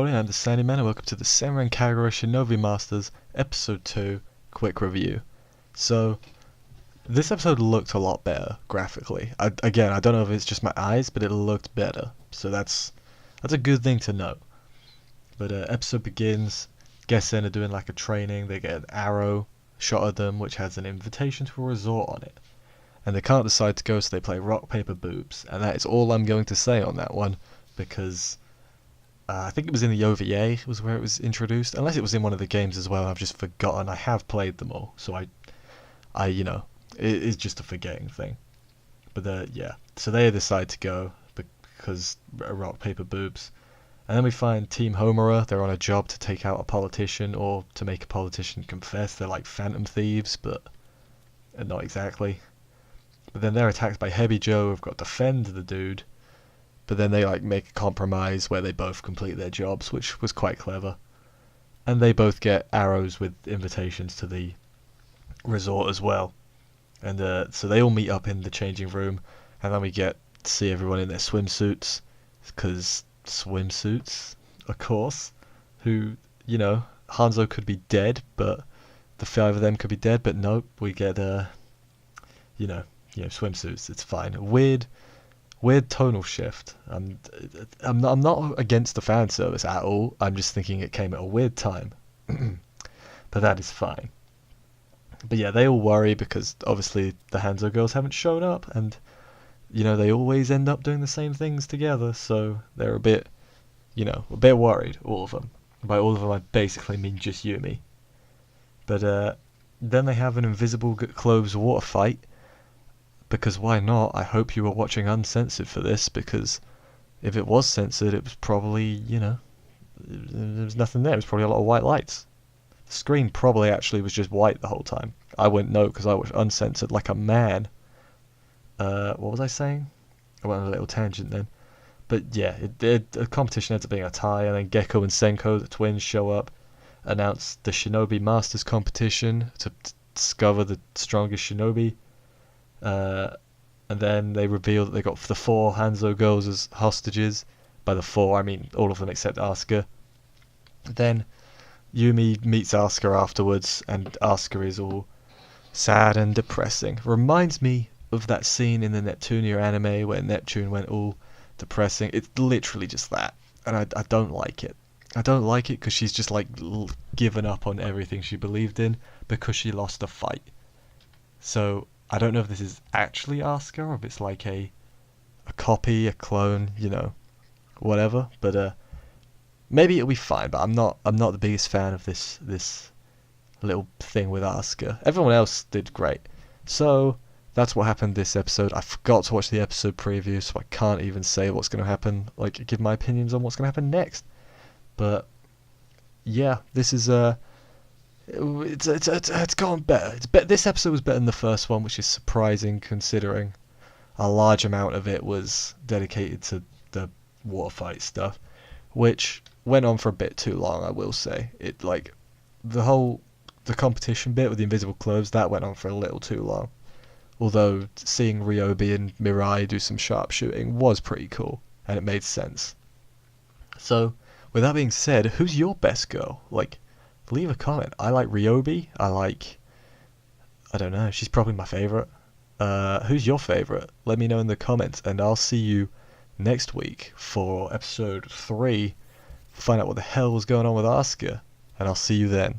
everybody, I'm the Sandy Man and welcome to the Senran Kagura Shinovi Masters Episode 2 Quick Review. So, this episode looked a lot better graphically. I don't know if it's just my eyes, but it looked better. So that's a good thing to know. But episode begins, Gessen are doing like a training, they get an arrow shot at them which has an invitation to a resort on it. And they can't decide to go, so they play rock, paper, boobs. And that is all I'm going to say on that one, because I think it was in the OVA was where it was introduced, unless it was in one of the games as well. I've just forgotten. I have played them all, so I it is just a forgetting thing. But yeah, so they decide to go because rock, paper, boobs, and then we find Team Homura. They're on a job to take out a politician or to make a politician confess. They're like phantom thieves, but not exactly. But then they're attacked by Heavy Joe, who've got to defend the dude. But then they like make a compromise where they both complete their jobs, which was quite clever. And they both get arrows with invitations to the resort as well. And so they all meet up in the changing room, and then we get to see everyone in their swimsuits, because swimsuits, of course. Who, Hanzo could be dead, but the five of them could be dead, but nope, we get swimsuits. It's fine. Weird tonal shift. I'm not against the fan service at all. I'm just thinking it came at a weird time. But that is fine. But yeah, they all worry because obviously the Hanzo girls haven't shown up, and they always end up doing the same things together, so they're a bit worried, all of them. By all of them I basically mean just Yumi. But then they have an invisible clothes water fight. Because why not? I hope you were watching uncensored for this, because if it was censored, it was probably, there was nothing there. It was probably a lot of white lights. The screen probably actually was just white the whole time. I wouldn't know because I watched uncensored like a man. What was I saying? I went on a little tangent then. But yeah, the competition ends up being a tie, and then Gecko and Senko, the twins, show up, announce the Shinobi Masters competition to discover the strongest Shinobi. And then they reveal that they got the 4 Hanzo girls as hostages. By the 4, I mean all of them except Asuka. Then Yumi meets Asuka afterwards, and Asuka is all sad and depressing. Reminds me of that scene in the Neptunia anime where Neptune went all depressing. It's literally just that, and I don't like it. I don't like it because she's just like given up on everything she believed in because she lost a fight. So I don't know if this is actually Asuka or if it's like a copy, a clone, whatever. But maybe it'll be fine. But I'm not the biggest fan of this little thing with Asuka. Everyone else did great. So that's what happened this episode. I forgot to watch the episode preview, so I can't even say what's going to happen. Like, give my opinions on what's going to happen next. But yeah, this is It's gone better. This episode was better than the first one, which is surprising considering a large amount of it was dedicated to the water fight stuff, which went on for a bit too long. I will say it, like the competition bit with the invisible clothes, that went on for a little too long. Although seeing Ryobi and Mirai do some sharpshooting was pretty cool, and it made sense. So with that being said, who's your best girl? Like, leave a comment. I like Ryobi. I don't know. She's probably my favourite. Who's your favourite? Let me know in the comments, and I'll see you next week for episode 3. Find out what the hell was going on with Asuka, and I'll see you then.